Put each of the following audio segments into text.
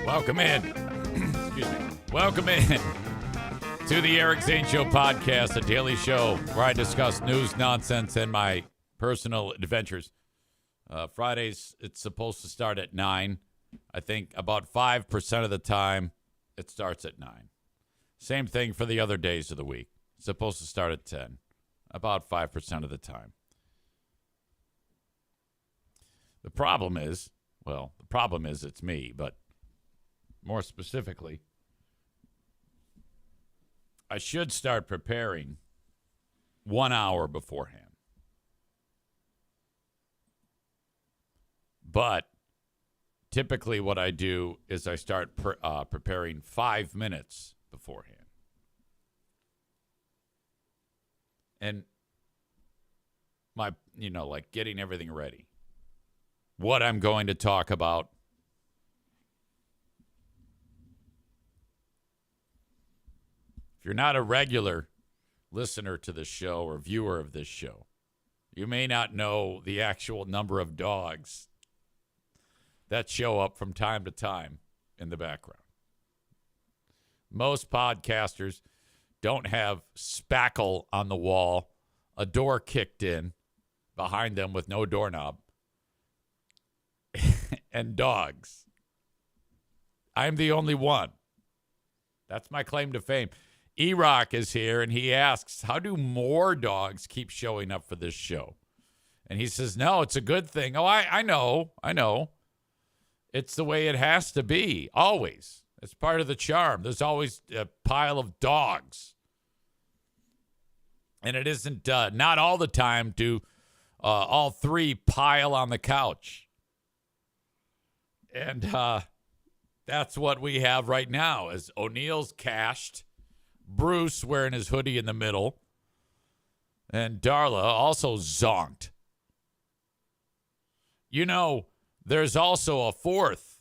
Welcome in. Excuse me. Welcome in to the Eric Zane Show podcast, a daily show where I discuss news, nonsense, and my personal adventures. Fridays, it's supposed to start at 9. I think about 5% of the time, it starts at 9. Same thing for the other days of the week. It's supposed to start at 10. About 5% of the time. The problem is it's me, but more specifically, I should start preparing 1 hour beforehand. But typically what I do is I start preparing 5 minutes beforehand. And like getting everything ready. What I'm going to talk about. If you're not a regular listener to this show or viewer of this show, you may not know the actual number of dogs that show up from time to time in the background. Most podcasters don't have spackle on the wall, a door kicked in behind them with no doorknob, and dogs. I'm the only one. That's my claim to fame. E-Rock is here, and he asks, how do more dogs keep showing up for this show? And he says, no, it's a good thing. Oh, I know. It's the way it has to be, always. It's part of the charm. There's always a pile of dogs. And it isn't, not all the time do all three pile on the couch. And that's what we have right now, is O'Neill's cashed, Bruce wearing his hoodie in the middle, and Darla also zonked. You know, there's also a fourth.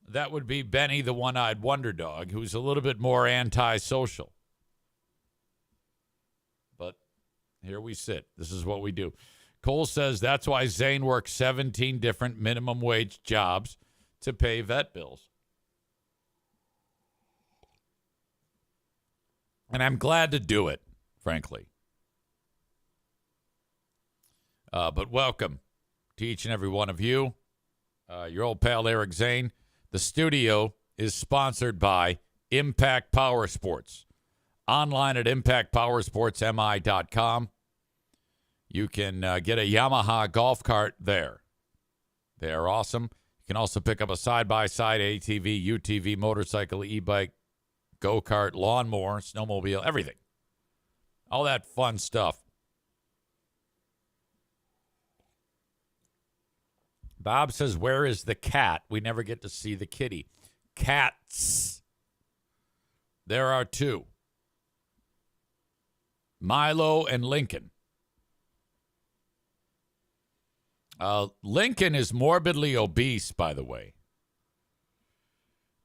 That would be Benny, the one-eyed wonder dog, who's a little bit more antisocial. But here we sit. This is what we do. Cole says that's why Zane works 17 different minimum wage jobs to pay vet bills. And I'm glad to do it, frankly. But welcome to each and every one of you. Your old pal Eric Zane. The studio is sponsored by Impact Power Sports. Online at impactpowersportsmi.com. You can get a Yamaha golf cart there. They are awesome. You can also pick up a side-by-side ATV, UTV, motorcycle, e-bike, go-kart, lawnmower, snowmobile, everything. All that fun stuff. Bob says, where is the cat? We never get to see the kitty. Cats. There are two. Milo and Lincoln. Lincoln is morbidly obese, by the way.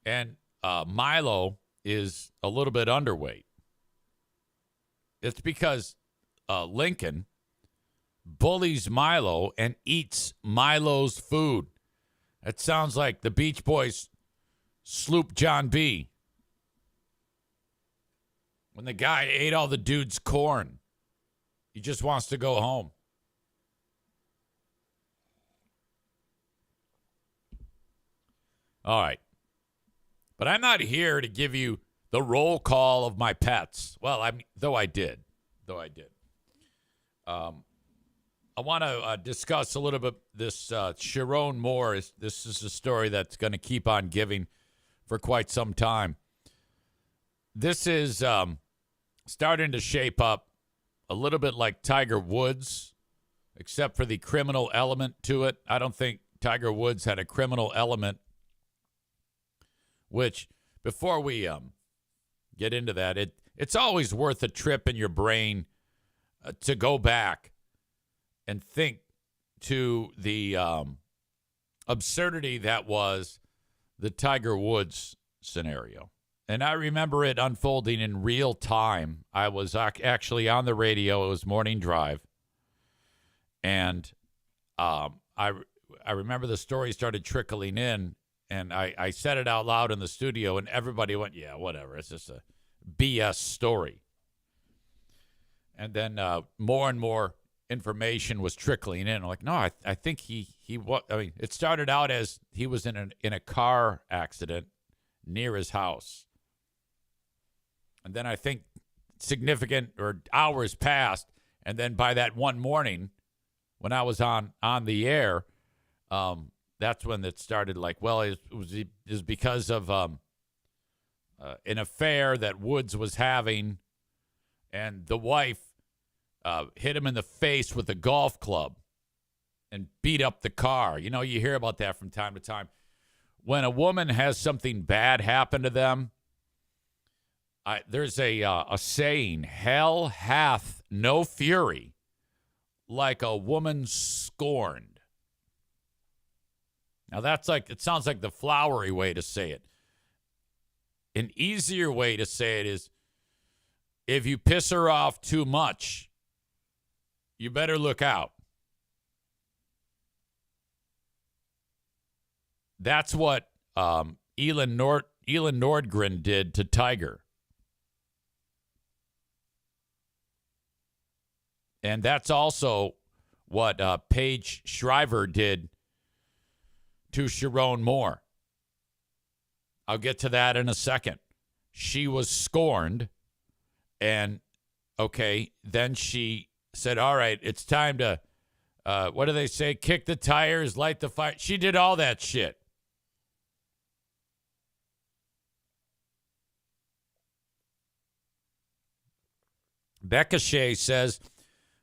And Milo is a little bit underweight. It's because Lincoln bullies Milo and eats Milo's food. It sounds like the Beach Boys sloop John B. When the guy ate all the dude's corn, he just wants to go home. All right. But I'm not here to give you the roll call of my pets. Well, though I did. I want to discuss a little bit this Sharon Moore. This is a story that's going to keep on giving for quite some time. This is starting to shape up a little bit like Tiger Woods, except for the criminal element to it. I don't think Tiger Woods had a criminal element, which, before we get into that, it's always worth a trip in your brain to go back and think to the absurdity that was the Tiger Woods scenario. And I remember it unfolding in real time. I was actually on the radio. It was Morning Drive. And I remember the story started trickling in, And I said it out loud in the studio, and everybody went, yeah, whatever. It's just a BS story. And then more and more information was trickling in. I'm like, no, I think he was. I mean, it started out as he was in a car accident near his house. And then I think significant or hours passed. And then by that one morning, when I was on the air, that's when it started. Like, well, it was because of an affair that Woods was having, and the wife hit him in the face with a golf club and beat up the car. You know, you hear about that from time to time. When a woman has something bad happen to them, there's a saying, hell hath no fury like a woman scorned. Now, it sounds like the flowery way to say it. An easier way to say it is, if you piss her off too much, you better look out. That's what Elin Nordgren did to Tiger. And that's also what Paige Shriver did to Sharon Moore. I'll get to that in a second. She was scorned, and okay, then she said, all right, it's time to, what do they say? Kick the tires, light the fire. She did all that shit. Becca Shea says,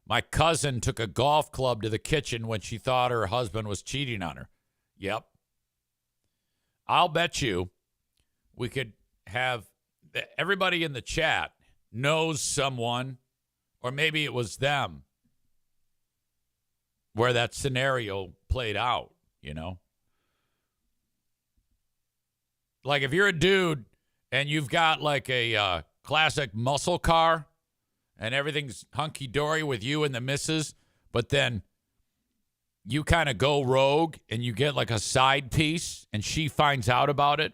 my cousin took a golf club to the kitchen when she thought her husband was cheating on her. Yep. I'll bet you we could have everybody in the chat knows someone, or maybe it was them, where that scenario played out, you know? Like if you're a dude and you've got like a classic muscle car and everything's hunky-dory with you and the missus, but then you kind of go rogue and you get like a side piece and she finds out about it,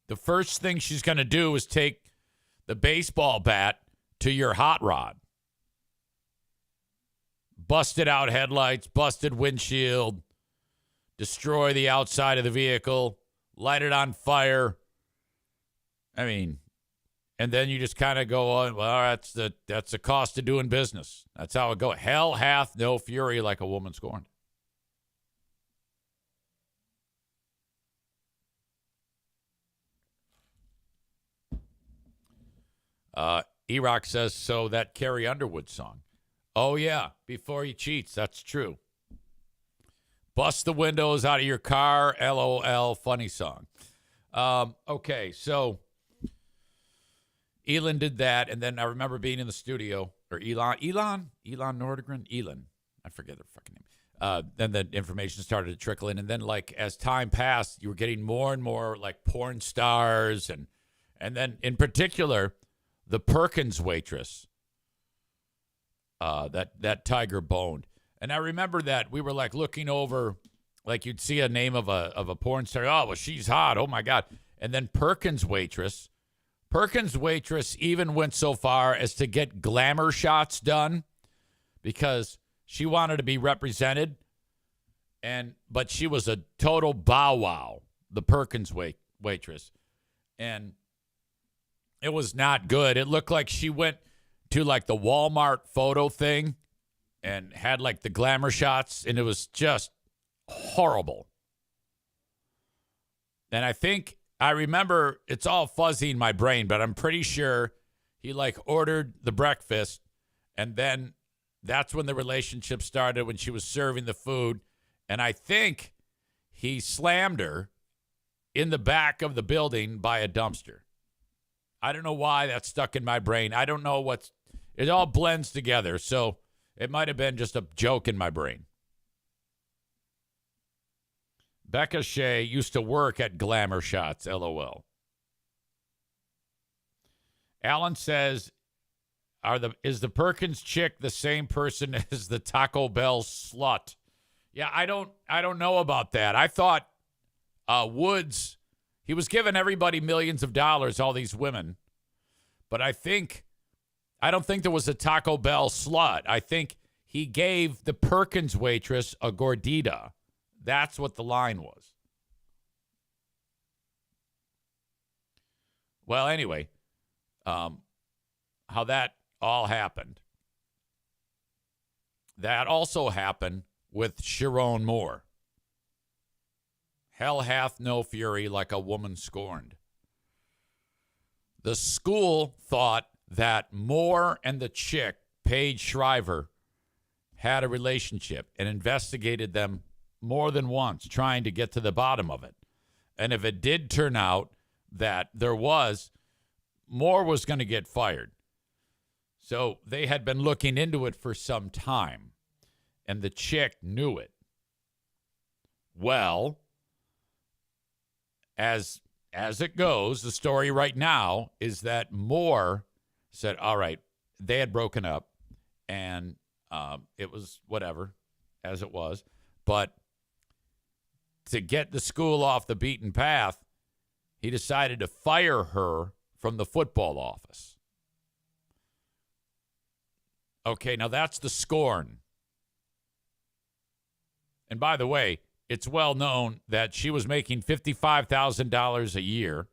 the first thing she's going to do is take the baseball bat to your hot rod. Busted out headlights, busted windshield, destroy the outside of the vehicle, light it on fire. I mean, and then you just kind of go on, well, that's the cost of doing business. That's how it goes. Hell hath no fury like a woman scorned. E-Rock says, so that Carrie Underwood song. Oh, yeah, Before He Cheats. That's true. Bust the windows out of your car. LOL. Funny song. Okay, so Elin did that, and then I remember being in the studio, or Elin Nordgren? Elin. I forget their fucking name. Then the information started to trickle in, and then, like, as time passed, you were getting more and more, like, porn stars, and then, in particular, the Perkins waitress that Tiger boned. And I remember that we were, like, looking over, like, you'd see a name of a porn star. Oh, well, she's hot. Oh, my God. And then Perkins waitress even went so far as to get glamour shots done because she wanted to be represented. But she was a total bow wow, the Perkins waitress. And it was not good. It looked like she went to like the Walmart photo thing and had like the glamour shots, and it was just horrible. And I remember, it's all fuzzy in my brain, but I'm pretty sure he like ordered the breakfast, and then that's when the relationship started, when she was serving the food. And I think he slammed her in the back of the building by a dumpster. I don't know why that's stuck in my brain. I don't know it all blends together. So it might have been just a joke in my brain. Becca Shea used to work at Glamour Shots, LOL. Alan says, is the Perkins chick the same person as the Taco Bell slut? Yeah, I don't know about that. I thought Woods, he was giving everybody millions of dollars, all these women. But I don't think there was a Taco Bell slut. I think he gave the Perkins waitress a gordita. That's what the line was. Well, anyway, how that all happened. That also happened with Sharon Moore. Hell hath no fury like a woman scorned. The school thought that Moore and the chick, Paige Shriver, had a relationship and investigated them more than once, trying to get to the bottom of it. And if it did turn out that there was, Moore was going to get fired. So they had been looking into it for some time, and the chick knew it. Well, as it goes, the story right now is that Moore said, all right, they had broken up, and it was whatever, as it was. But to get the school off the beaten path, he decided to fire her from the football office. Okay, now that's the scorn. And by the way, it's well known that she was making $55,000 a year.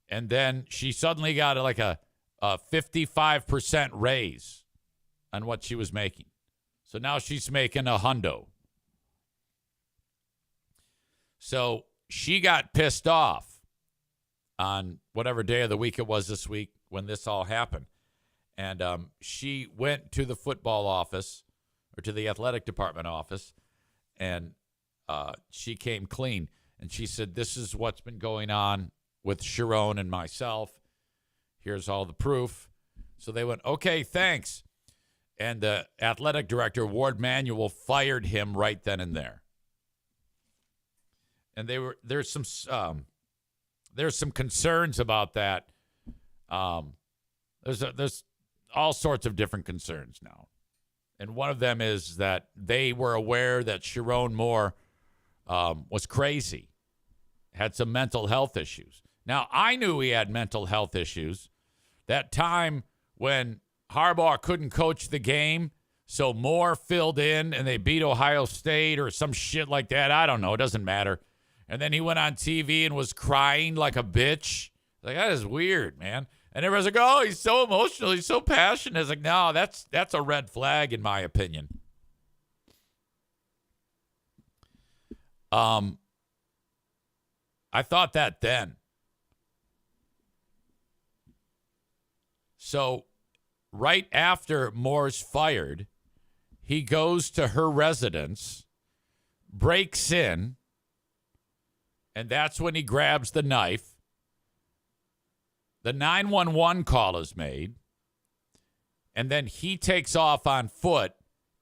And then she suddenly got like a 55% raise on what she was making. So now she's making a hundo. So she got pissed off on whatever day of the week it was this week when this all happened. And she went to the football office or to the athletic department office, and she came clean. And she said, this is what's been going on with Sharon and myself. Here's all the proof. So they went, okay, thanks. And the athletic director, Ward Manuel, fired him right then and there. And there's some concerns about that. There's all sorts of different concerns now. And one of them is that they were aware that Sharon Moore was crazy, had some mental health issues. Now, I knew he had mental health issues. That time when Harbaugh couldn't coach the game, so Moore filled in and they beat Ohio State or some shit like that. I don't know. It doesn't matter. And then he went on TV and was crying like a bitch. Like, that is weird, man. And everyone's like, oh, he's so emotional. He's so passionate. It's like, no, that's a red flag in my opinion. I thought that then. So right after Moore's fired, he goes to her residence, breaks in, and that's when he grabs the knife. The 911 call is made, and then he takes off on foot,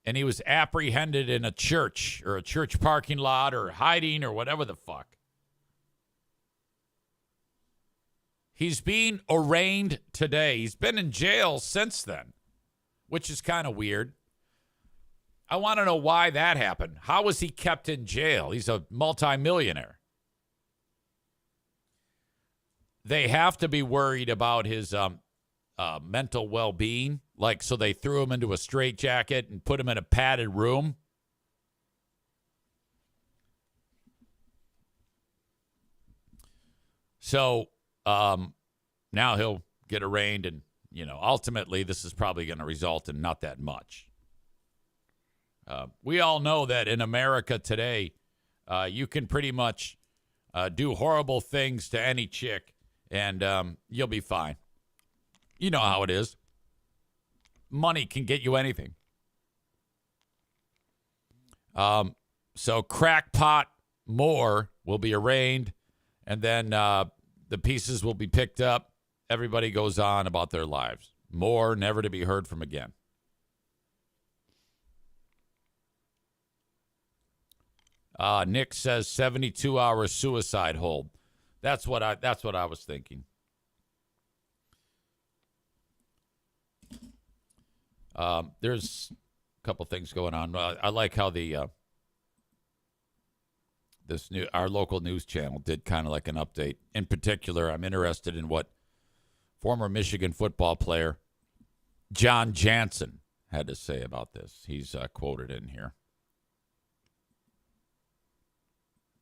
and he was apprehended in a church or a church parking lot or hiding or whatever the fuck. He's being arraigned today. He's been in jail since then, which is kind of weird. I want to know why that happened. How was he kept in jail? He's a multimillionaire. They have to be worried about his mental well-being. Like, so they threw him into a straitjacket and put him in a padded room. So now he'll get arraigned, and, ultimately this is probably going to result in not that much. We all know that in America today, you can pretty much do horrible things to any chick, and you'll be fine. You know how it is. Money can get you anything. So crackpot Moore will be arraigned, and then the pieces will be picked up. Everybody goes on about their lives. Moore never to be heard from again. Nick says 72-hour suicide hold. That's what I was thinking. There's a couple things going on. I like how the our local news channel did kind of like an update. In particular, I'm interested in what former Michigan football player John Jansen had to say about this. He's quoted in here.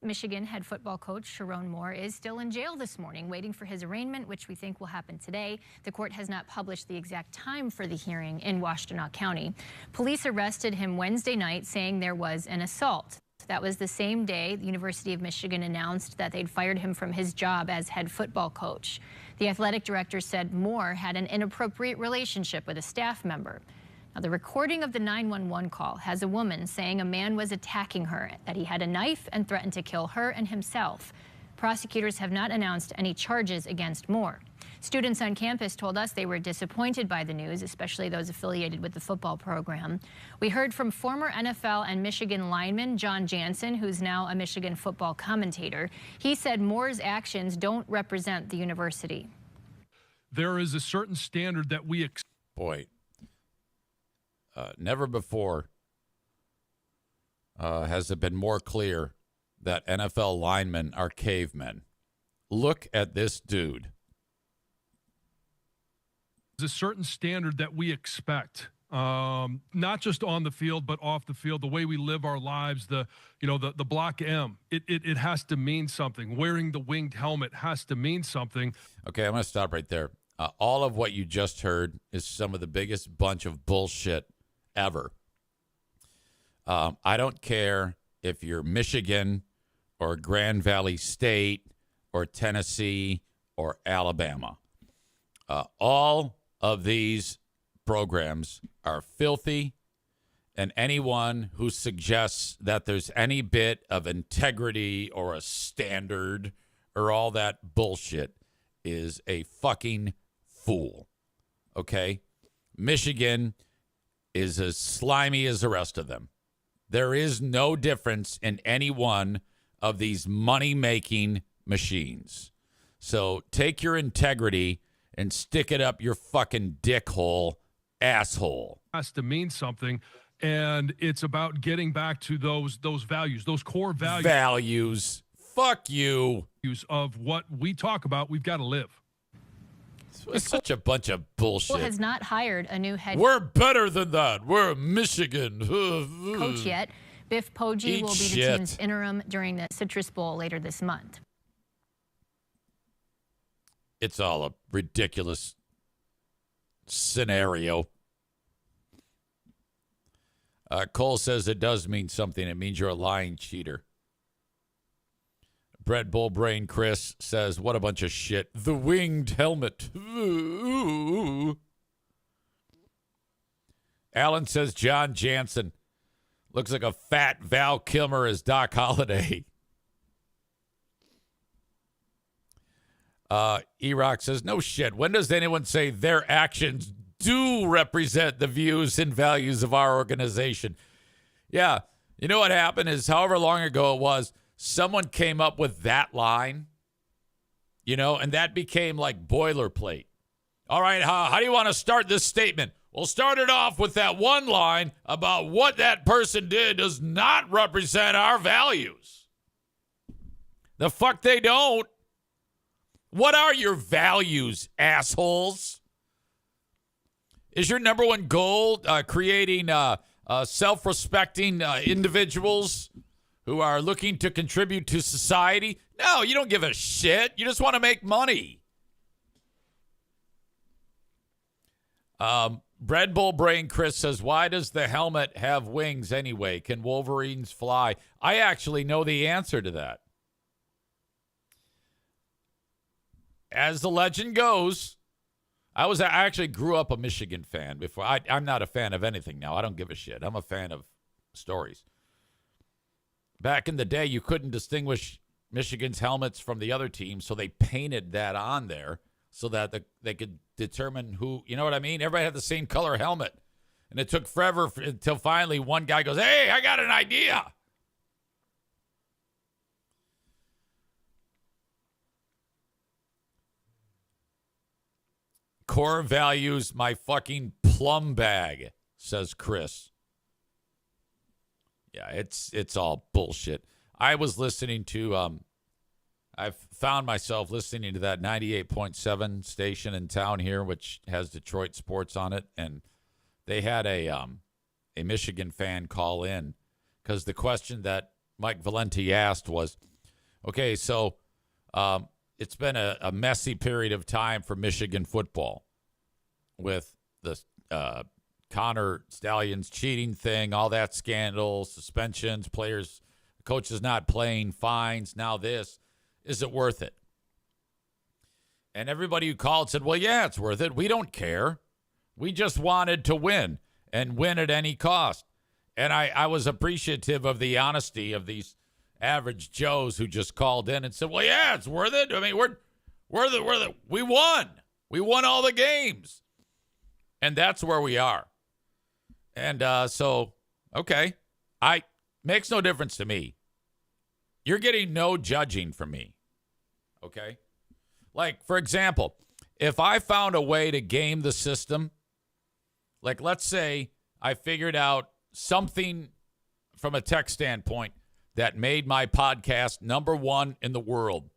Michigan head football coach Sharon Moore is still in jail this morning, waiting for his arraignment, which we think will happen today. The court has not published the exact time for the hearing in Washtenaw County. Police arrested him Wednesday night, saying there was an assault. That was the same day the University of Michigan announced that they'd fired him from his job as head football coach. The athletic director said Moore had an inappropriate relationship with a staff member. Now, the recording of the 911 call has a woman saying a man was attacking her, that he had a knife and threatened to kill her and himself. Prosecutors have not announced any charges against Moore. Students on campus told us they were disappointed by the news, especially those affiliated with the football program. We heard from former NFL and Michigan lineman John Jansen, who's now a Michigan football commentator. He said Moore's actions don't represent the university. There is a certain standard that we expect. Boy. Never before has it been more clear that NFL linemen are cavemen. Look at this dude. There's a certain standard that we expect, not just on the field, but off the field, the way we live our lives, the block M. It has to mean something. Wearing the winged helmet has to mean something. Okay, I'm going to stop right there. All of what you just heard is some of the biggest bunch of bullshit ever. I don't care if you're Michigan or Grand Valley State or Tennessee or Alabama. All of these programs are filthy, and anyone who suggests that there's any bit of integrity or a standard or all that bullshit is a fucking fool. Okay? Michigan is as slimy as the rest of them. There is no difference in any one of these money-making machines. So take your integrity and stick it up your fucking dickhole, asshole. Has to mean something, and it's about getting back to those values, those core values. Values. Fuck you. Of what we talk about, we've got to live. It's such a bunch of bullshit. Has not hired a new head. We're better than that. We're Michigan. Coach yet. Biff Poggi will be the team's interim during the Citrus Bowl later this month. It's all a ridiculous scenario. Cole says it does mean something. It means you're a lying cheater. Brett Bullbrain Chris says, what a bunch of shit. The winged helmet. Alan says John Jansen looks like a fat Val Kilmer as Doc Holliday. E-Rock says, no shit. When does anyone say their actions do represent the views and values of our organization? Yeah. You know what happened is however long ago it was, someone came up with that line, and that became like boilerplate. All right, how do you want to start this statement? We'll start it off with that one line about what that person did does not represent our values. The fuck they don't. What are your values, assholes? Is your number one goal creating self-respecting individuals who are looking to contribute to society? No, you don't give a shit. You just want to make money. Bread Bull Brain Chris says, why does the helmet have wings anyway? Can Wolverines fly? I actually know the answer to that. As the legend goes, I actually grew up a Michigan fan before. I'm not a fan of anything now. I don't give a shit. I'm a fan of stories. Back in the day, you couldn't distinguish Michigan's helmets from the other teams, so they painted that on there so that they could determine who, you know what I mean? Everybody had the same color helmet. And it took forever until finally one guy goes, hey, I got an idea. Core values, my fucking plum bag, says Chris. Yeah, it's all bullshit. I was listening to, I've found myself listening to that 98.7 station in town here, which has Detroit sports on it. And they had a Michigan fan call in because the question that Mike Valenti asked was, okay, so it's been a messy period of time for Michigan football with the Connor Stallions cheating thing, all that scandal, suspensions, players, coaches not playing, fines, now this. Is it worth it? And everybody who called said, well, yeah, it's worth it. We don't care. We just wanted to win and win at any cost. And I was appreciative of the honesty of these average Joes who just called in and said, well, yeah, it's worth it. I mean, we won. We won all the games. And that's where we are. And so, okay, makes no difference to me. You're getting no judging from me, okay? Like, for example, if I found a way to game the system, like let's say I figured out something from a tech standpoint that made my podcast #1 in the world,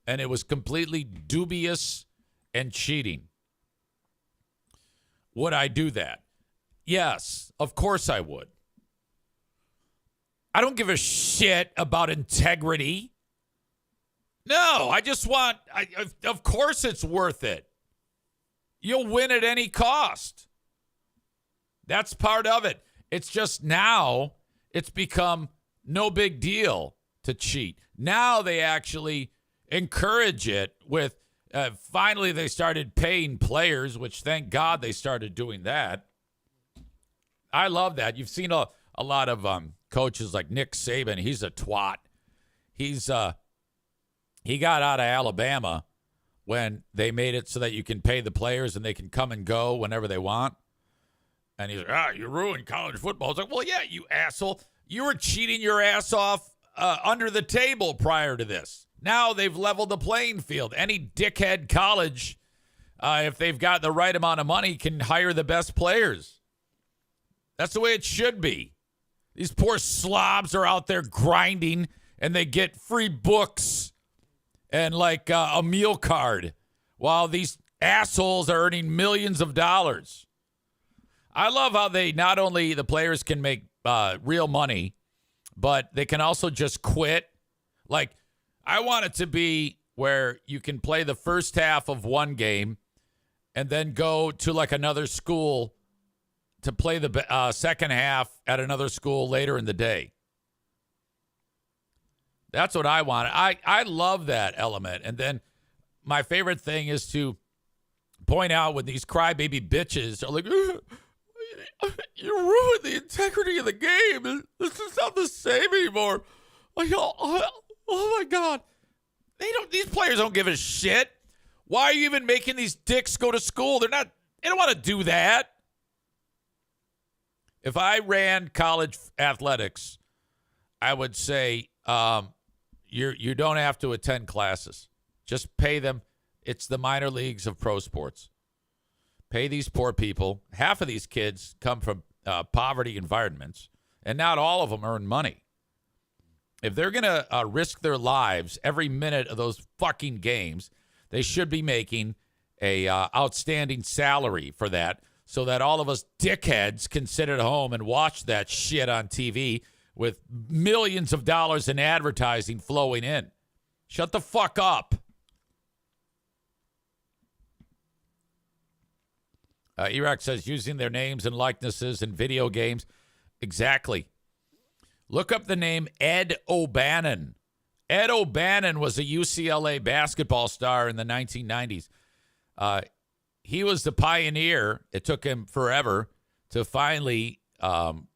and it was completely dubious and cheating, would I do that? Yes, of course I would. I don't give a shit about integrity. No, I just want, of course it's worth it. You'll win at any cost. That's part of it. It's just now it's become no big deal to cheat. Now they actually encourage it with, finally they started paying players, which thank God they started doing that. I love that. You've seen a lot of coaches like Nick Saban. He's a twat. He got out of Alabama when they made it so that you can pay the players and they can come and go whenever they want. And he's like, you ruined college football. It's like, well, yeah, you asshole. You were cheating your ass off under the table prior to this. Now they've leveled the playing field. Any dickhead college, if they've got the right amount of money, can hire the best players. That's the way it should be. These poor slobs are out there grinding, and they get free books and like a meal card while these assholes are earning millions of dollars. I love how they not only the players can make real money, but they can also just quit. Like, I want it to be where you can play the first half of one game and then go to like another school to play the second half at another school later in the day. That's what I want. I love that element. And then my favorite thing is to point out when these crybaby bitches are like, you ruined the integrity of the game. This is not the same anymore. Oh my God. These players don't give a shit. Why are you even making these dicks go to school? They don't want to do that. If I ran college athletics, I would say you don't have to attend classes. Just pay them. It's the minor leagues of pro sports. Pay these poor people. Half of these kids come from poverty environments, and not all of them earn money. If they're going to risk their lives every minute of those fucking games, they should be making a outstanding salary for that, so that all of us dickheads can sit at home and watch that shit on TV with millions of dollars in advertising flowing in. Shut the fuck up. Iraq says using their names and likenesses in video games. Exactly. Look up the name Ed O'Bannon. Ed O'Bannon was a UCLA basketball star in the 1990s. He was the pioneer. It took him forever to finally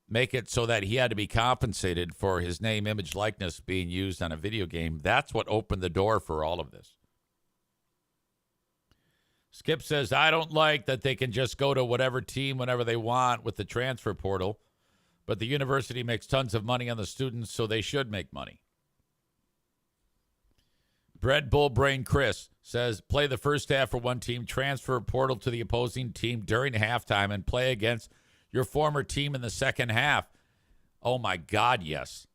make it so that he had to be compensated for his name, image, likeness being used on a video game. That's what opened the door for all of this. Skip says, I don't like that they can just go to whatever team whenever they want with the transfer portal, but the university makes tons of money on the students, so they should make money. Bread Bull Brain Chris says, play the first half for one team, transfer portal to the opposing team during halftime, and play against your former team in the second half. Oh, my God, yes.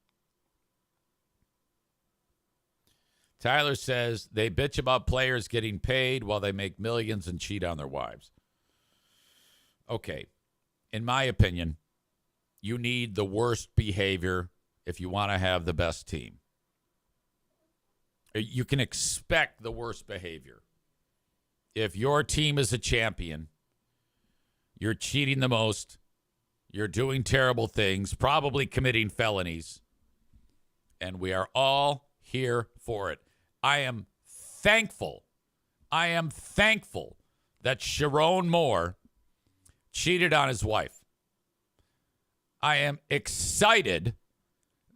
Tyler says they bitch about players getting paid while they make millions and cheat on their wives. Okay. In my opinion, you need the worst behavior if you want to have the best team. You can expect the worst behavior. If your team is a champion, you're cheating the most, you're doing terrible things, probably committing felonies, and we are all here for it. I am thankful that Sharon Moore cheated on his wife. I am excited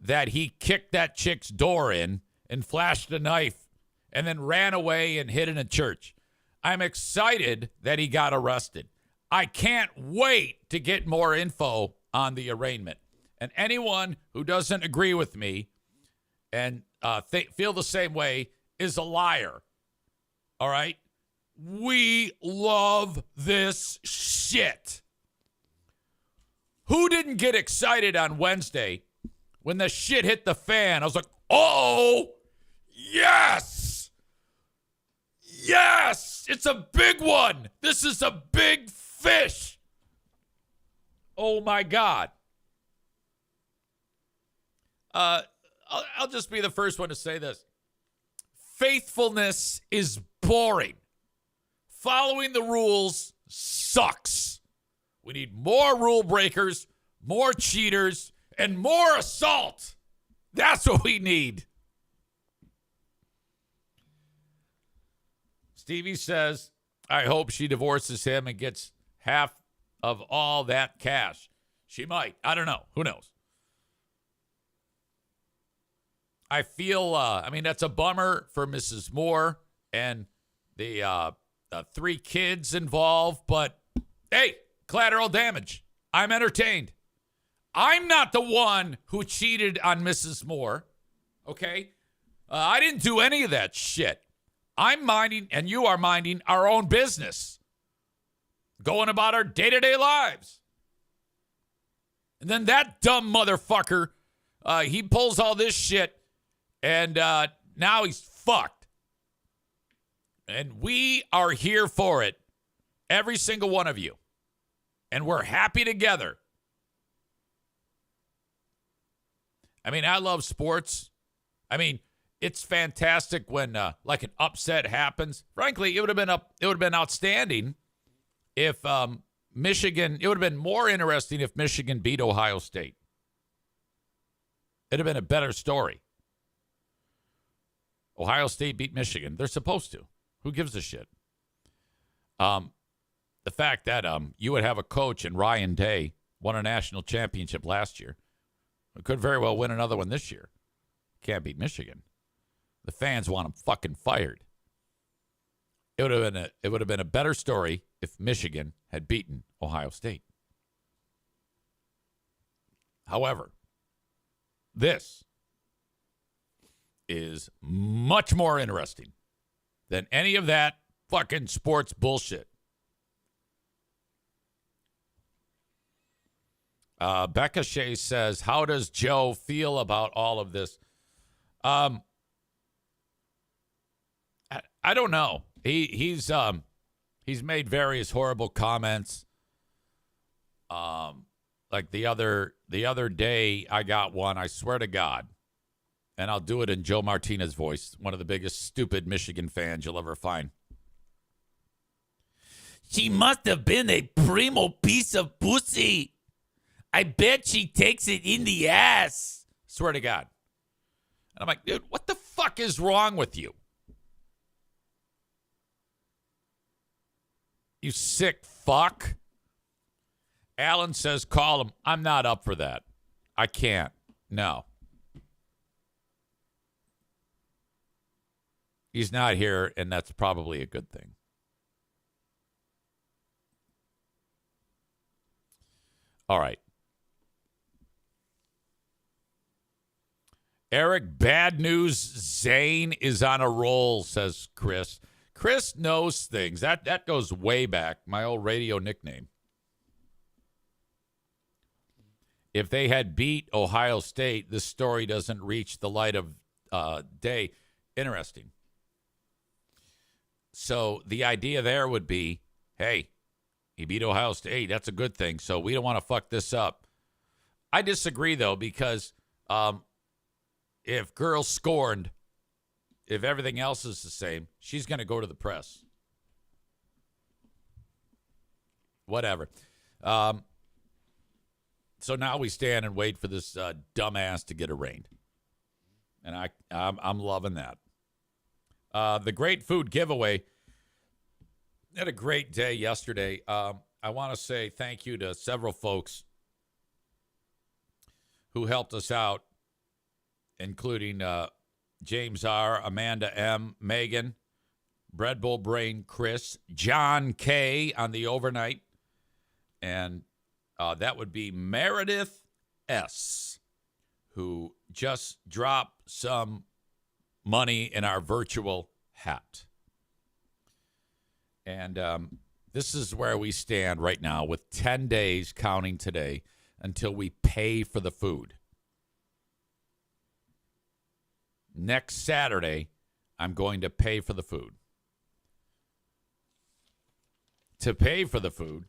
that he kicked that chick's door in and flashed a knife and then ran away and hid in a church. I'm excited that he got arrested. I can't wait to get more info on the arraignment. And anyone who doesn't agree with me and feel the same way is a liar. All right? We love this shit. Who didn't get excited on Wednesday when the shit hit the fan? I was like, oh, yes. Yes. It's a big one. This is a big fish. Oh, my God. I'll just be the first one to say this. Faithfulness is boring. Following the rules sucks. We need more rule breakers, more cheaters, and more assault. That's what we need. Stevie says, I hope she divorces him and gets half of all that cash. She might. I don't know. Who knows? I feel, that's a bummer for Mrs. Moore and the 3 kids involved, but hey, collateral damage. I'm entertained. I'm not the one who cheated on Mrs. Moore, okay? I didn't do any of that shit. I'm minding, and you are minding, our own business. Going about our day-to-day lives. And then that dumb motherfucker, he pulls all this shit, and now he's fucked. And we are here for it. Every single one of you. And we're happy together. I love sports. It's fantastic when like an upset happens. Frankly, it would have been outstanding if Michigan. It would have been more interesting if Michigan beat Ohio State. It'd have been a better story. Ohio State beat Michigan. They're supposed to. Who gives a shit? The fact that you would have a coach in Ryan Day, won a national championship last year, could very well win another one this year. Can't beat Michigan. The fans want him fucking fired. It would have been a better story if Michigan had beaten Ohio State. However, this is much more interesting than any of that fucking sports bullshit. Becca Shea says, how does Joe feel about all of this? I don't know. He's made various horrible comments. Like the other day I got one, I swear to God, and I'll do it in Joe Martinez voice, one of the biggest stupid Michigan fans you'll ever find. She must have been a primo piece of pussy. I bet she takes it in the ass. Swear to God. And I'm like, dude, what the fuck is wrong with you? You sick fuck. Alan says, call him. I'm not up for that. I can't. No. He's not here, and that's probably a good thing. All right. Eric, bad news. Zane is on a roll, says Chris. Chris knows things. That goes way back. My old radio nickname. If they had beat Ohio State, this story doesn't reach the light of day. Interesting. So the idea there would be, hey, he beat Ohio State. That's a good thing. So we don't want to fuck this up. I disagree, though, because if girls scorned, if everything else is the same, she's going to go to the press. Whatever. So now we stand and wait for this dumbass to get arraigned. And I'm loving that. The Great Food Giveaway had a great day yesterday. I want to say thank you to several folks who helped us out, including James R., Amanda M., Megan, Bread Bowl Brain, Chris, John K. on the overnight, and that would be Meredith S., who just dropped some money in our virtual hat. And this is where we stand right now with 10 days counting today until we pay for the food. Next Saturday, I'm going to pay for the food. To pay for the food,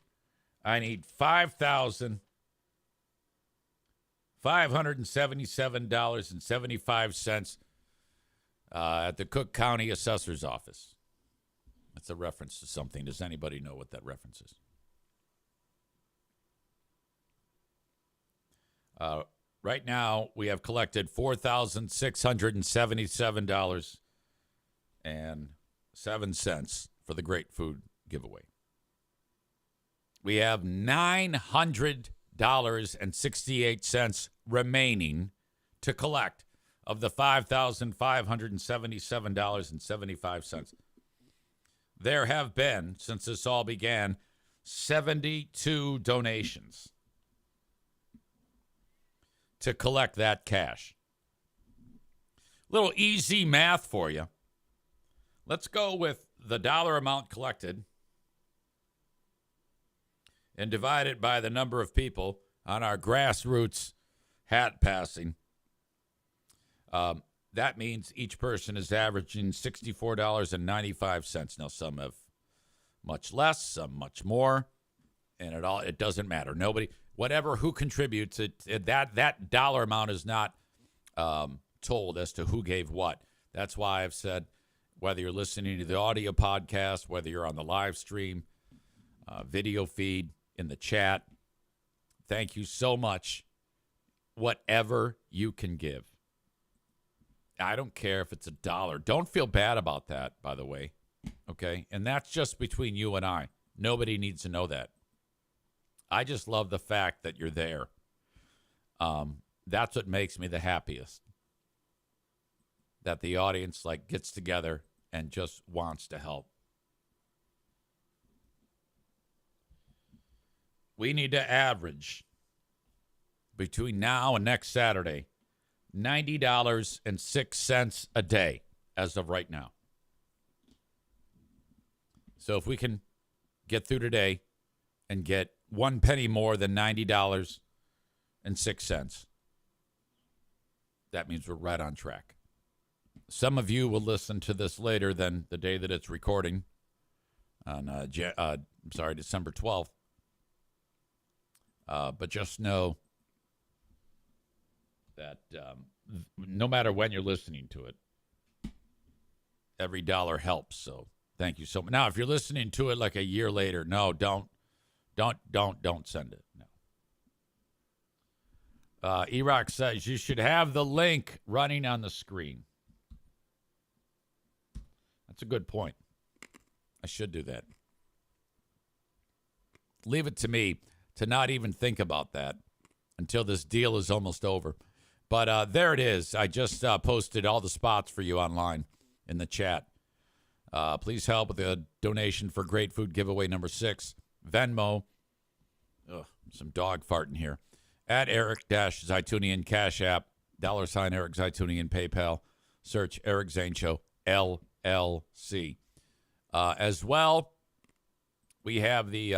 I need $5,577.75 at the Cook County Assessor's Office. That's a reference to something. Does anybody know what that reference is? Right now, we have collected $4,677.07 for the Great Food Giveaway. We have $900.68 remaining to collect of the $5,577.75. There have been, since this all began, 72 donations to collect that cash. Little easy math for you. Let's go with the dollar amount collected and divide it by the number of people on our grassroots hat passing. That means each person is averaging $64.95. Now, some have much less, some much more, and it doesn't matter. Nobody, whatever, who contributes, that dollar amount is not told as to who gave what. That's why I've said, whether you're listening to the audio podcast, whether you're on the live stream, video feed, in the chat, thank you so much. Whatever you can give. I don't care if it's $1. Don't feel bad about that, by the way. Okay? And that's just between you and I. Nobody needs to know that. I just love the fact that you're there. That's what makes me the happiest. That the audience gets together and just wants to help. We need to average between now and next Saturday $90.06 a day as of right now. So if we can get through today and get 1 penny more than $90.06, that means we're right on track. Some of you will listen to this later than the day that it's recording on December 12th. But just know that no matter when you're listening to it, every dollar helps. So thank you so much. Now, if you're listening to it like a year later, no, don't send it. No. E-Rock says you should have the link running on the screen. That's a good point. I should do that. Leave it to me to not even think about that until this deal is almost over. But there it is. I just posted all the spots for you online in the chat. Please help with the donation for Great Food Giveaway number 6. Venmo. Ugh, some dog farting here. At Eric-Zaitunian Cash App. $ Eric Zaitunian PayPal. Search Eric Zane Show LLC. As well, we have the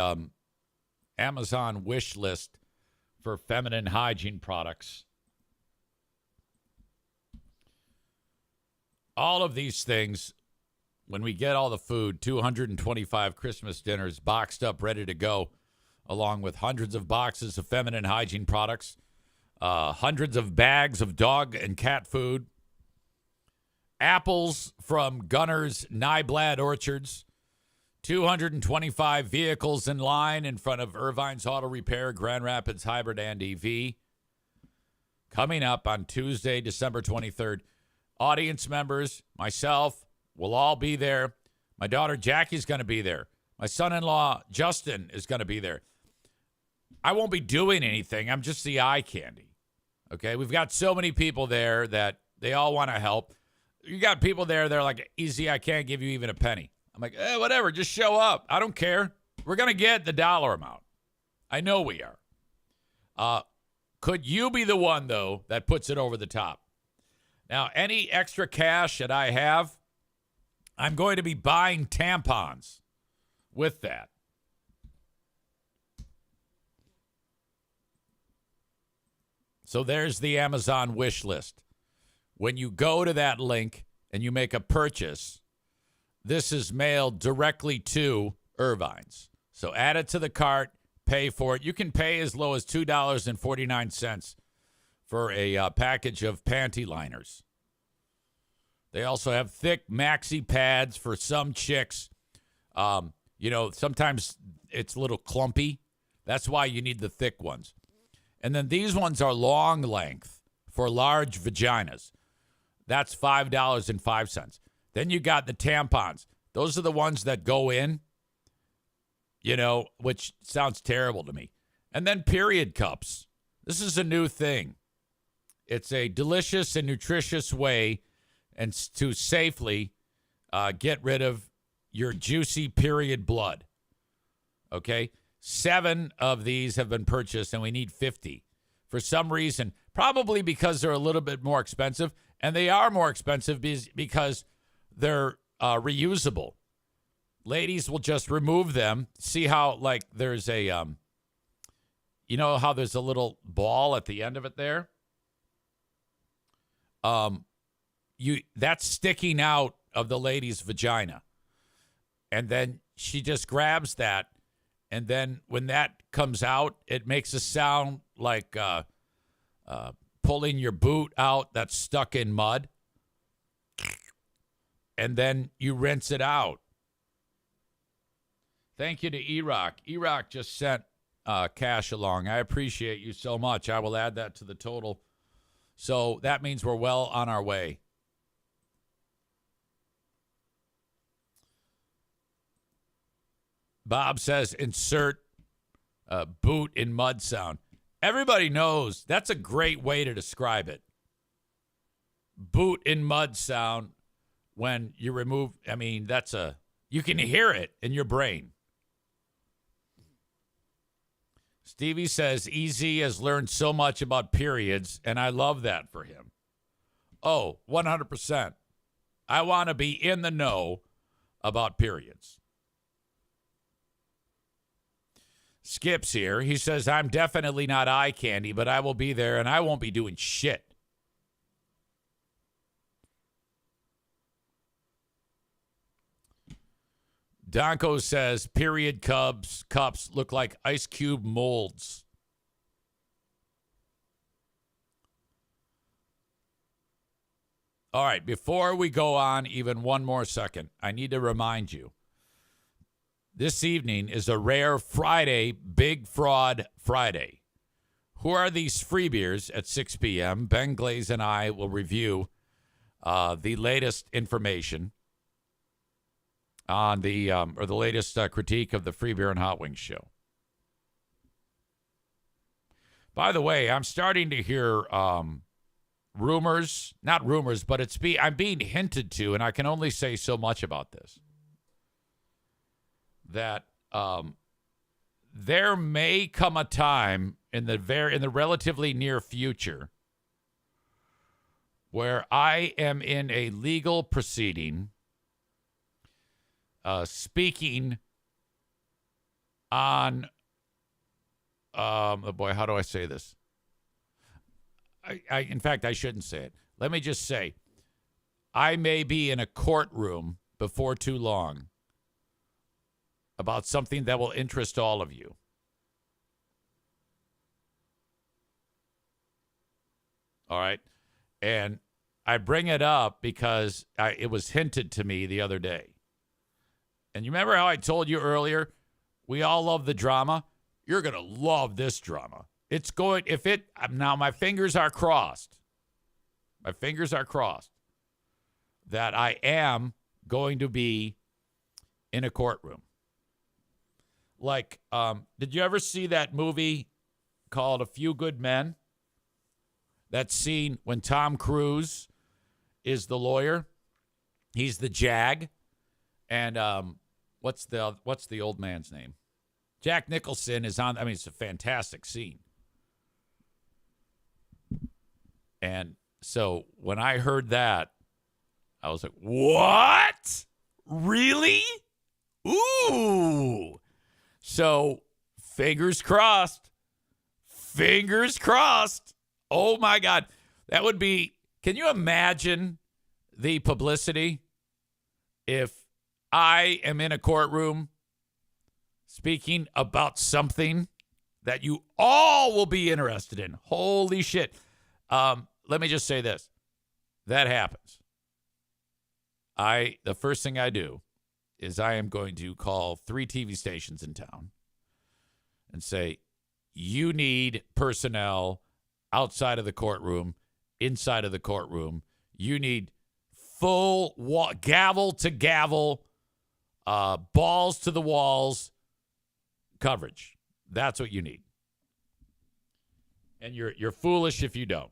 Amazon wish list for feminine hygiene products. all of these things, when we get all the food, 225 Christmas dinners boxed up, ready to go, along with hundreds of boxes of feminine hygiene products, hundreds of bags of dog and cat food, apples from Gunner's Nyblad Orchards, 225 vehicles in line in front of Irvine's Auto Repair, Grand Rapids Hybrid and EV. Coming up on Tuesday, December 23rd. Audience members, myself, will all be there. My daughter Jackie's going to be there. My son-in-law Justin is going to be there. I won't be doing anything. I'm just the eye candy. Okay? We've got so many people there that they all want to help. You got people there, they're like, easy, I can't give you even a penny. I'm like, whatever, just show up. I don't care. We're going to get the dollar amount. I know we are. Could you be the one, though, that puts it over the top? Now, any extra cash that I have, I'm going to be buying tampons with that. So there's the Amazon wish list. When you go to that link and you make a purchase, this is mailed directly to Irvine's. So add it to the cart, pay for it. You can pay as low as $2.49 for a package of panty liners. They also have thick maxi pads for some chicks. Sometimes it's a little clumpy. That's why you need the thick ones. And then these ones are long length for large vaginas. That's $5.05. Then you got the tampons. Those are the ones that go in, which sounds terrible to me. And then period cups. This is a new thing. It's a delicious and nutritious way and to safely get rid of your juicy period blood. Okay? 7 of these have been purchased, and we need 50. For some reason, probably because they're a little bit more expensive, and they are more expensive because they're reusable. Ladies will just remove them. See how, there's a, how there's a little ball at the end of it there? That's sticking out of the lady's vagina. And then she just grabs that. And then when that comes out, it makes a sound like pulling your boot out that's stuck in mud. And then you rinse it out. Thank you to E-Rock. E-Rock just sent cash along. I appreciate you so much. I will add that to the total. So that means we're well on our way. Bob says, insert boot in mud sound. Everybody knows that's a great way to describe it. Boot in mud sound when you remove, you can hear it in your brain. Stevie says, EZ has learned so much about periods, and I love that for him. Oh, 100%. I want to be in the know about periods. Skip's here. He says, I'm definitely not eye candy, but I will be there, and I won't be doing shit. Donko says, period cups look like ice cube molds. All right, before we go on even one more second, I need to remind you, this evening is a rare Friday, Big Fraud Friday. Who are these free beers at 6 p.m.? Ben Glaze and I will review the latest information on the latest critique of the Free Beer and Hot Wings show. By the way, I'm starting to hear rumors, not rumors, but I'm being hinted to, and I can only say so much about this, that there may come a time in the relatively near future where I am in a legal proceeding speaking on, how do I say this? In fact, I shouldn't say it. Let me just say, I may be in a courtroom before too long about something that will interest all of you. All right. And I bring it up because it was hinted to me the other day. And you remember how I told you earlier, we all love the drama? You're going to love this drama. It's going, now my fingers are crossed. My fingers are crossed that I am going to be in a courtroom. Like, did you ever see that movie called A Few Good Men? That scene when Tom Cruise is the lawyer. He's the JAG. And what's the old man's name? Jack Nicholson is on. I mean, it's a fantastic scene. And so when I heard that, I was like, what? Really? Ooh. So fingers crossed. Fingers crossed. Oh, my God. That would be, can you imagine the publicity if I am in a courtroom speaking about something that you all will be interested in? Holy shit. Let me just say this. That happens. The first thing I do is I am going to call 3 TV stations in town and say, you need personnel outside of the courtroom, inside of the courtroom. You need full gavel to gavel, balls to the walls coverage. That's what you need. And you're foolish if you don't.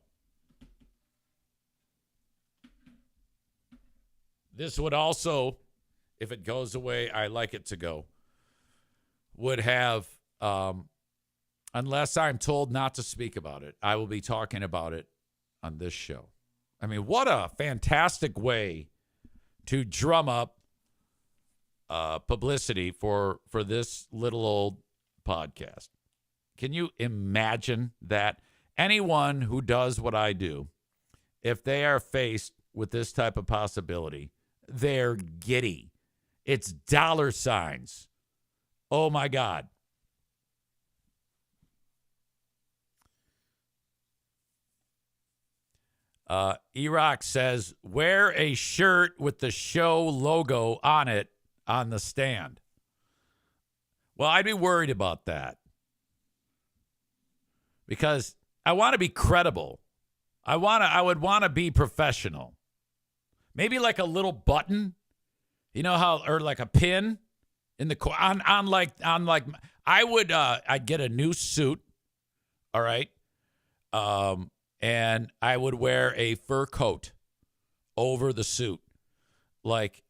This would also, if it goes away, I like it to go, would have, unless I'm told not to speak about it, I will be talking about it on this show. I mean, what a fantastic way to drum up publicity for this little old podcast. Can you imagine that? Anyone who does what I do, if they are faced with this type of possibility, they're giddy. It's dollar signs. Oh, my God. Erock says, wear a shirt with the show logo on it on the stand. Well, I'd be worried about that because I want to be credible. I would want to be professional. Maybe like a little button, you know how, or like a pin in the I'd get a new suit. All right. And I would wear a fur coat over the suit, like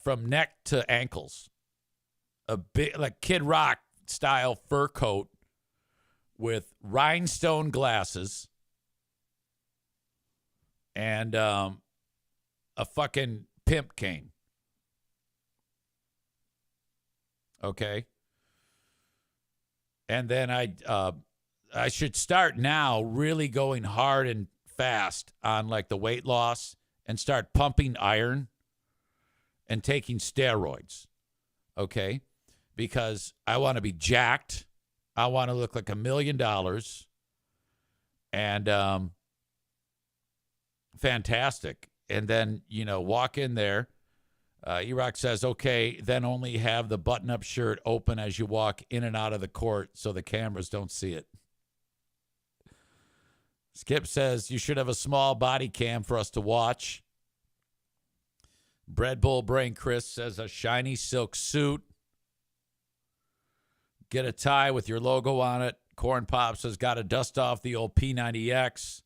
from neck to ankles. A big, like Kid Rock style fur coat with rhinestone glasses and a fucking pimp cane. Okay. And then I should start now really going hard and fast on like the weight loss and start pumping iron and taking steroids. Okay. Because I want to be jacked. I want to look like $1 million. And fantastic. And then, walk in there. Erock says, okay, then only have the button-up shirt open as you walk in and out of the court so the cameras don't see it. Skip says, you should have a small body cam for us to watch. Bread Bull Brain Chris says, a shiny silk suit. Get a tie with your logo on it. Corn Pop says, got to dust off the old P90X.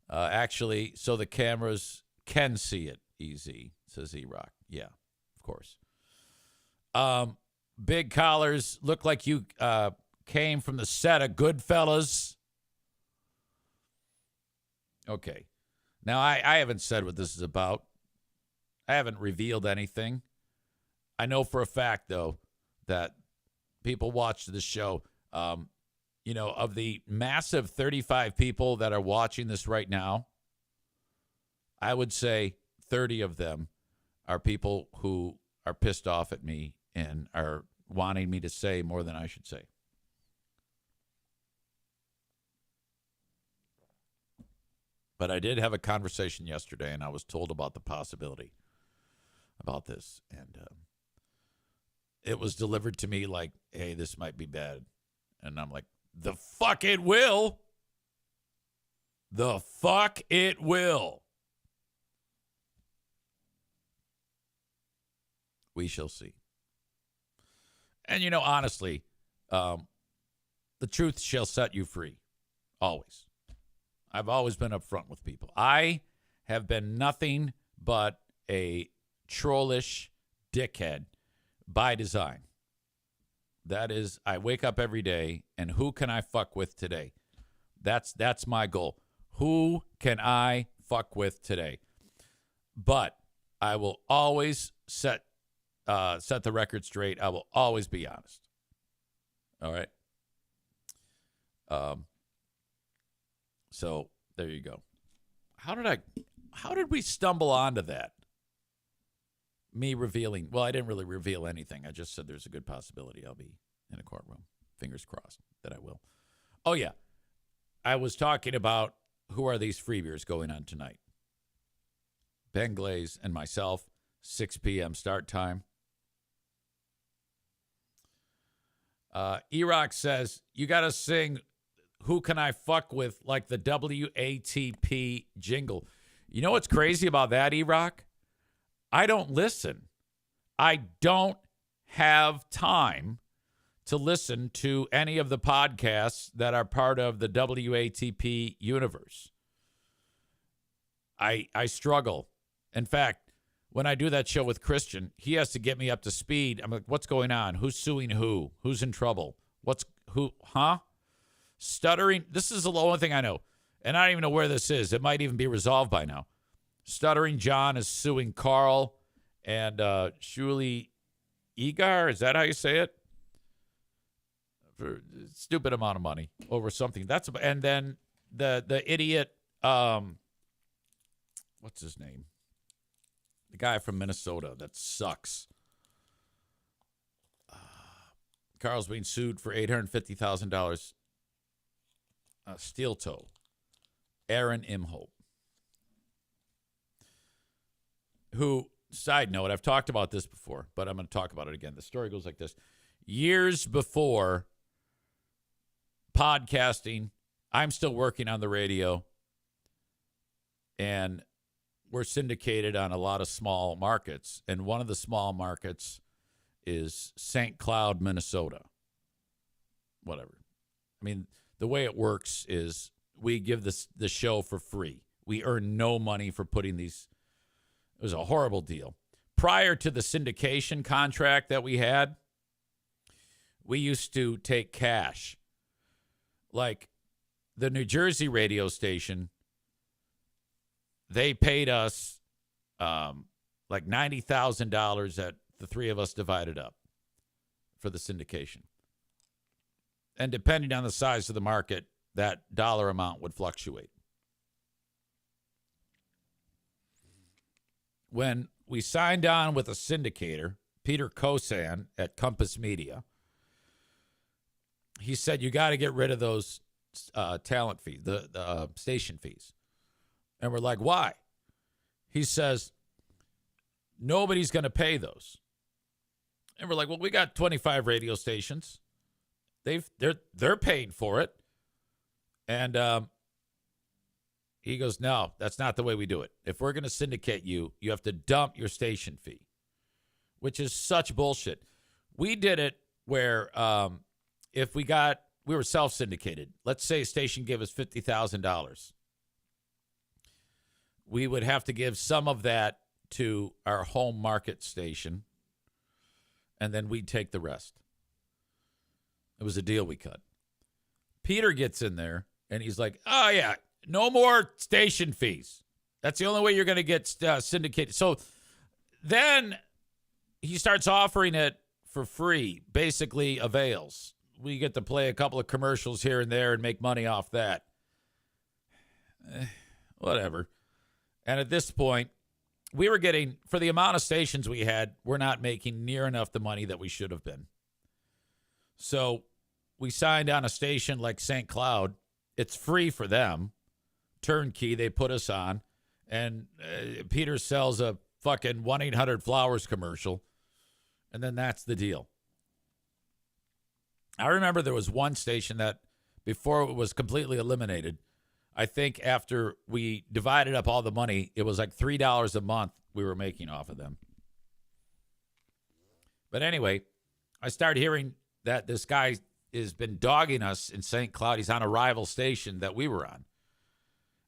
Actually, so the cameras can see it easy, says E-Rock. Yeah, of course. Big collars. Look like you came from the set of Goodfellas. Okay. Now, I haven't said what this is about. I haven't revealed anything. I know for a fact, though, that people watch this show. Of the massive 35 people that are watching this right now, I would say 30 of them are people who are pissed off at me and are wanting me to say more than I should say. But I did have a conversation yesterday, and I was told about the possibility about this. And it was delivered to me like, hey, this might be bad. And I'm like, the fuck it will. The fuck it will. We shall see. And, honestly, the truth shall set you free. Always. I've always been upfront with people. I have been nothing but a trollish dickhead by design. That is, I wake up every day, and who can I fuck with today? That's my goal. Who can I fuck with today? But I will always set the record straight. I will always be honest. All right. So there you go. How did we stumble onto that? Me revealing. Well, I didn't really reveal anything. I just said there's a good possibility I'll be in a courtroom. Fingers crossed that I will. Oh, yeah. I was talking about who are these freebiers going on tonight. Ben Glaze and myself, 6 p.m. start time. E-Rock says, you got to sing Who Can I Fuck With like the WATP jingle. You know what's crazy about that, E-Rock? I don't listen. I don't have time to listen to any of the podcasts that are part of the WATP universe. I struggle. In fact, when I do that show with Christian, he has to get me up to speed. I'm like, what's going on? Who's suing who? Who's in trouble? Stuttering. This is the only thing I know. And I don't even know where this is. It might even be resolved by now. Stuttering John is suing Carl and Shuli Egar. Is that how you say it? For a stupid amount of money over something. And then the idiot, what's his name? The guy from Minnesota that sucks. Carl's being sued for $850,000. Steel toe. Aaron Imhope. Who, side note, I've talked about this before, but I'm going to talk about it again. The story goes like this. Years before podcasting, I'm still working on the radio, and we're syndicated on a lot of small markets, and one of the small markets is St. Cloud, Minnesota. Whatever. I mean, the way it works is we give the show for free. We earn no money for putting these. It was a horrible deal. Prior to the syndication contract that we had, we used to take cash. Like the New Jersey radio station, they paid us like $90,000 that the three of us divided up for the syndication. And depending on the size of the market, that dollar amount would fluctuate. When we signed on with a syndicator, Peter Kosan at Compass Media, he said, you got to get rid of those talent fees, the station fees. And we're like, why? He says, nobody's going to pay those. And we're like, well, we got 25 radio stations. They're paying for it. And he goes, no, that's not the way we do it. If we're going to syndicate you, you have to dump your station fee, which is such bullshit. We did it where if we were self-syndicated. Let's say a station gave us $50,000. We would have to give some of that to our home market station, and then we'd take the rest. It was a deal we cut. Peter gets in there, and he's like, oh, yeah, no more station fees. That's the only way you're going to get syndicated. So then he starts offering it for free, basically avails. We get to play a couple of commercials here and there and make money off that. Whatever. And at this point, we were getting, for the amount of stations we had, we're not making near enough the money that we should have been. So we signed on a station like St. Cloud. It's free for them. Turnkey, they put us on. And Peter sells a fucking 1-800-Flowers commercial. And then that's the deal. I remember there was one station that, before it was completely eliminated, I think after we divided up all the money, it was like $3 a month we were making off of them. But anyway, I started hearing that this guy has been dogging us in St. Cloud. He's on a rival station that we were on.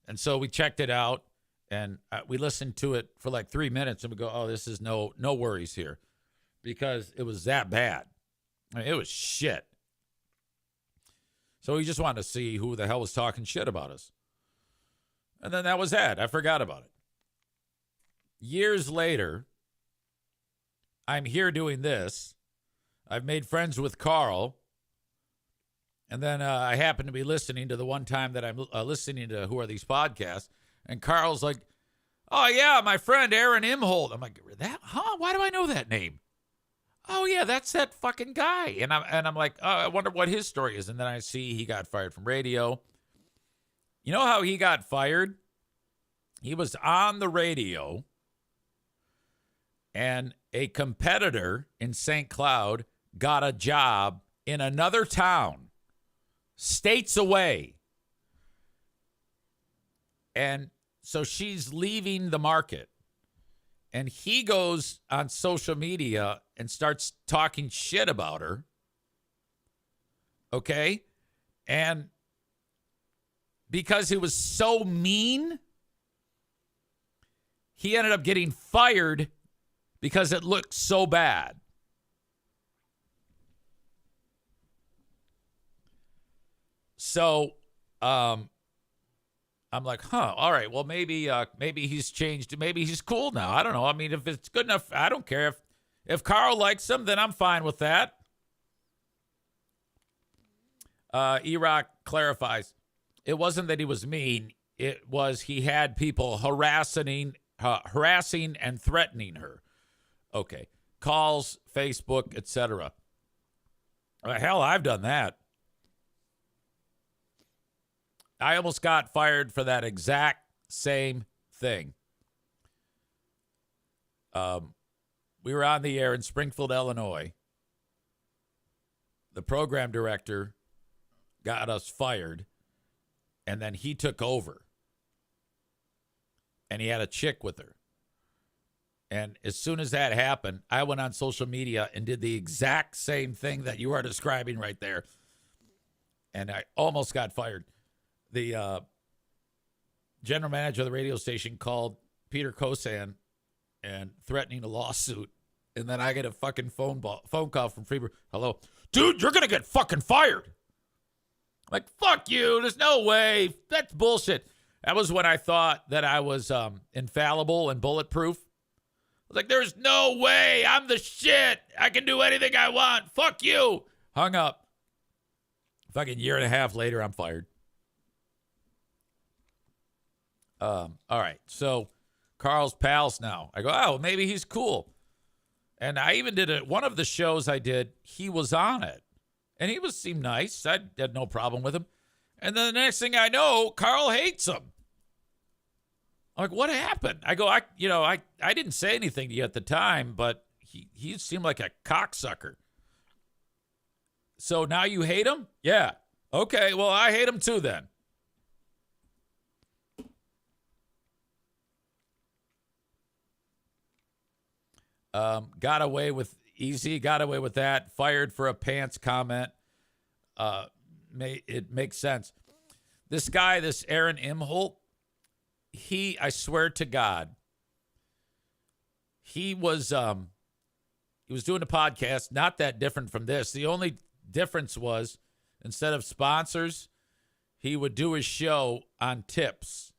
And so we checked it out, and we listened to it for like 3 minutes, and we go, oh, this is no worries here, because it was that bad. I mean, it was shit. So we just wanted to see who the hell was talking shit about us. And then that was that. I forgot about it. Years later, I'm here doing this. I've made friends with Carl. And then I happen to be listening to the one time that I'm listening to Who Are These Podcasts. And Carl's like, oh, yeah, my friend Aaron Imholt. I'm like, that? Huh? Why do I know that name? Oh, yeah, that's that fucking guy. And I'm like, oh, I wonder what his story is. And then I see he got fired from radio. You know how he got fired? He was on the radio, and a competitor in St. Cloud got a job in another town, states away. And so she's leaving the market. And he goes on social media and starts talking shit about her. Okay? And because he was so mean, he ended up getting fired because it looked so bad. So, I'm like, all right, well, maybe he's changed. Maybe he's cool now. I don't know. I mean, if it's good enough, I don't care. If Carl likes him, then I'm fine with that. E-Rock clarifies. It wasn't that he was mean. It was he had people harassing and threatening her. Okay. Calls, Facebook, etc. Hell, I've done that. I almost got fired for that exact same thing. We were on the air in Springfield, Illinois. The program director got us fired, and then he took over. And he had a chick with her. And as soon as that happened, I went on social media and did the exact same thing that you are describing right there. And I almost got fired. The general manager of the radio station called Peter Kosan and threatening a lawsuit. And then I get a fucking phone call from Freeburg. Hello. Dude, you're going to get fucking fired. I'm like, fuck you. There's no way. That's bullshit. That was when I thought that I was infallible and bulletproof. I was like, there's no way. I'm the shit. I can do anything I want. Fuck you. Hung up. Fucking year and a half later, I'm fired. All right. So Carl's pals now. I go, oh, maybe he's cool. And I even did it. One of the shows I did, he was on it. And he seemed nice. I had no problem with him. And then the next thing I know, Carl hates him. I'm like, what happened? I go, I didn't say anything to you at the time, but he seemed like a cocksucker. So now you hate him? Yeah. Okay, well, I hate him too then. Got away with that. Fired for a pants comment. It makes sense. This guy, this Aaron Imholt, I swear to God, he was doing a podcast, not that different from this. The only difference was, instead of sponsors, he would do his show on tips.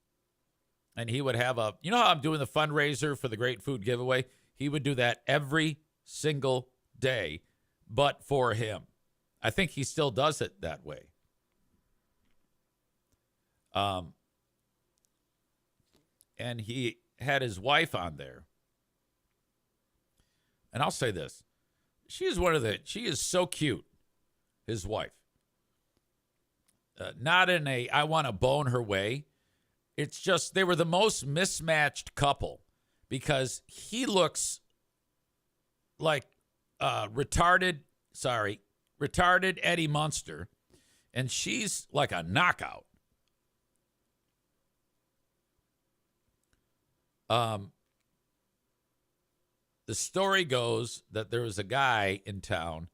And he would have you know how I'm doing the fundraiser for the Great Food Giveaway? He would do that every single day, but for him. I think he still does it that way. and he had his wife on there. And I'll say this. She is so cute, his wife. Not in a I want to bone her way. It's just they were the most mismatched couple because he looks like retarded Eddie Munster, and she's like a knockout. The story goes that there was a guy in town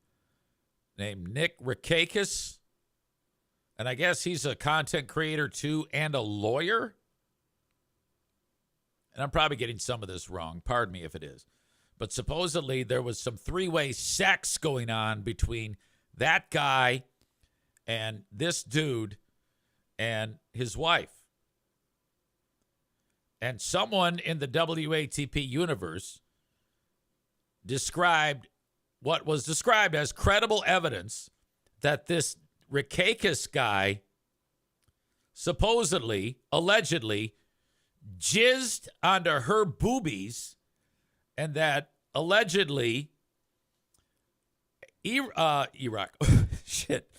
named Nick Reikakis, and I guess he's a content creator too and a lawyer. And I'm probably getting some of this wrong. Pardon me if it is. But supposedly there was some three-way sex going on between that guy and this dude and his wife. And someone in the WATP universe described what was described as credible evidence that this Reikakis guy supposedly, allegedly, jizzed onto her boobies, and that allegedly Iraq shit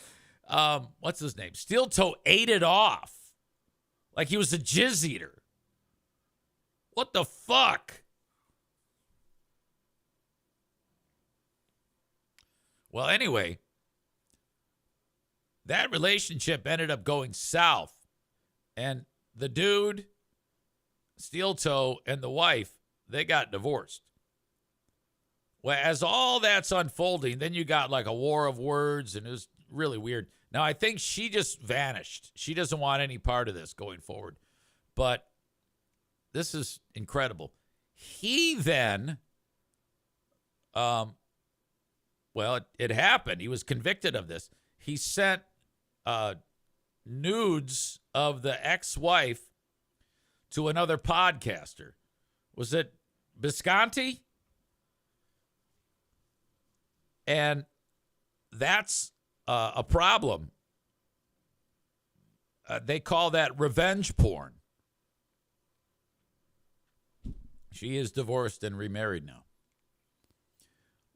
what's his name, Steel Toe ate it off like he was a jizz eater. What the fuck? Well, anyway, that relationship ended up going south, and the dude, Steel Toe, and the wife, they got divorced. Well, as all that's unfolding, then you got like a war of words, and it was really weird. Now, I think she just vanished. She doesn't want any part of this going forward. But this is incredible. He then, it happened. He was convicted of this. He sent nudes of the ex-wife to another podcaster. Was it Bisconti? And that's a problem. They call that revenge porn. She is divorced and remarried now.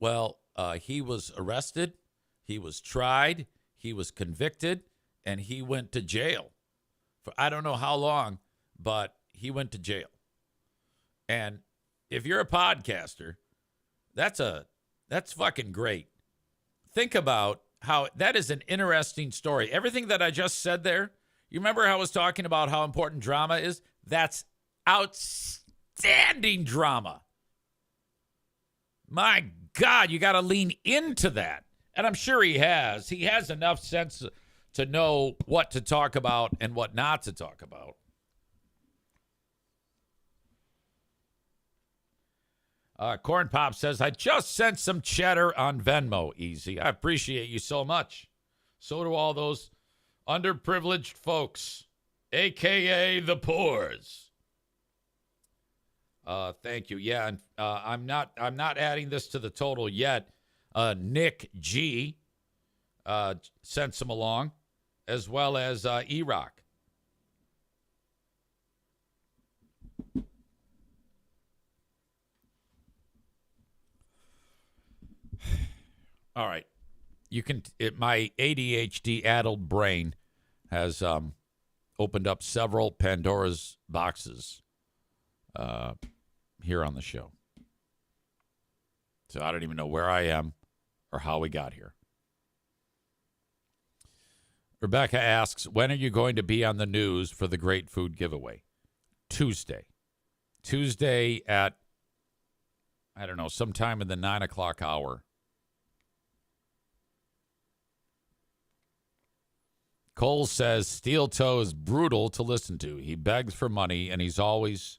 Well, he was arrested, he was tried, he was convicted, and he went to jail for I don't know how long, but he went to jail. And if you're a podcaster, that's fucking great. Think about how that is an interesting story. Everything that I just said there, you remember how I was talking about how important drama is? That's outstanding drama. My God, you got to lean into that. And I'm sure he has. He has enough sense to know what to talk about and what not to talk about. Corn Pop says, I just sent some cheddar on Venmo, Easy. I appreciate you so much. So do all those underprivileged folks, a.k.a. the poors. Thank you. Yeah, and I'm not adding this to the total yet. Nick G sent some along, as well as E-Rock. All right. My ADHD-addled brain has opened up several Pandora's boxes here on the show. So I don't even know where I am or how we got here. Rebecca asks, when are you going to be on the news for the Great Food Giveaway? Tuesday. Tuesday at, I don't know, sometime in the 9 o'clock hour. Cole says Steel Toe is brutal to listen to. He begs for money, and he's always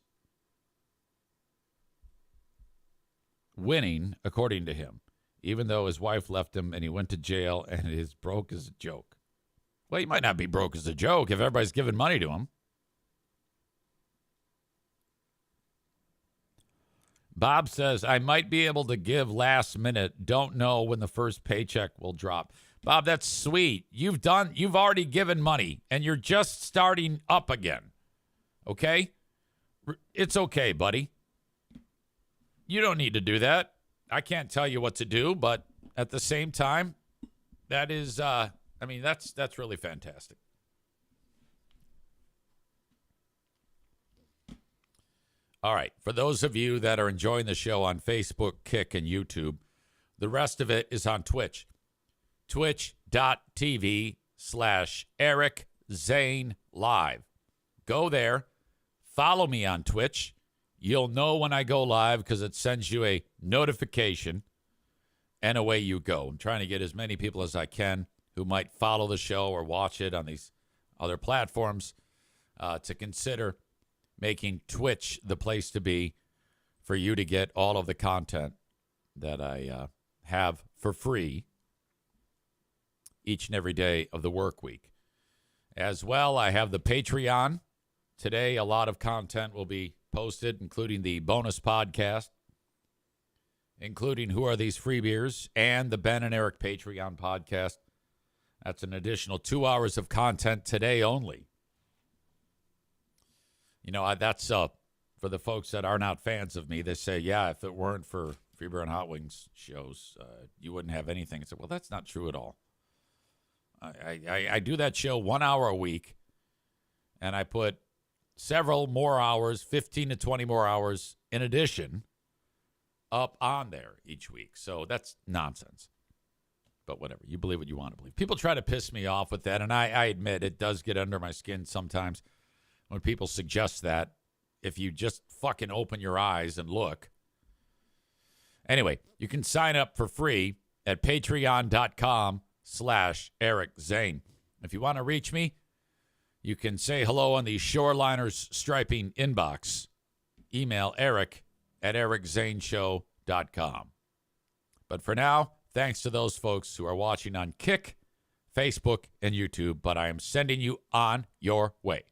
winning, according to him, even though his wife left him and he went to jail and is broke as a joke. Well, he might not be broke as a joke if everybody's giving money to him. Bob says, I might be able to give last minute. Don't know when the first paycheck will drop. Bob, that's sweet. You've already given money, and you're just starting up again. Okay? It's okay, buddy. You don't need to do that. I can't tell you what to do, but at the same time, that is, that's really fantastic. All right. For those of you that are enjoying the show on Facebook, Kick, and YouTube, the rest of it is on Twitch. Twitch.tv/Eric Zane Live. Go there. Follow me on Twitch. You'll know when I go live because it sends you a notification, and away you go. I'm trying to get as many people as I can who might follow the show or watch it on these other platforms to consider making Twitch the place to be for you to get all of the content that I have for free each and every day of the work week. As well, I have the Patreon. Today, a lot of content will be posted, including the bonus podcast, including Who Are These Free Beers, and the Ben and Eric Patreon podcast. That's an additional 2 hours of content today only. You know, that's for the folks that are not fans of me. They say, yeah, if it weren't for Free Beer and Hot Wings shows, you wouldn't have anything. I said, well, that's not true at all. I do that show 1 hour a week, and I put several more hours, 15 to 20 more hours in addition, up on there each week. So that's nonsense. But whatever. You believe what you want to believe. People try to piss me off with that, and I admit it does get under my skin sometimes when people suggest that. If you just fucking open your eyes and look. Anyway, you can sign up for free at patreon.com/Eric Zane. If you want to reach me, you can say hello on the Shoreliners Striping inbox. Email eric@ericzaneshow.com. But for now, thanks to those folks who are watching on Kick, Facebook, and YouTube. But I am sending you on your way.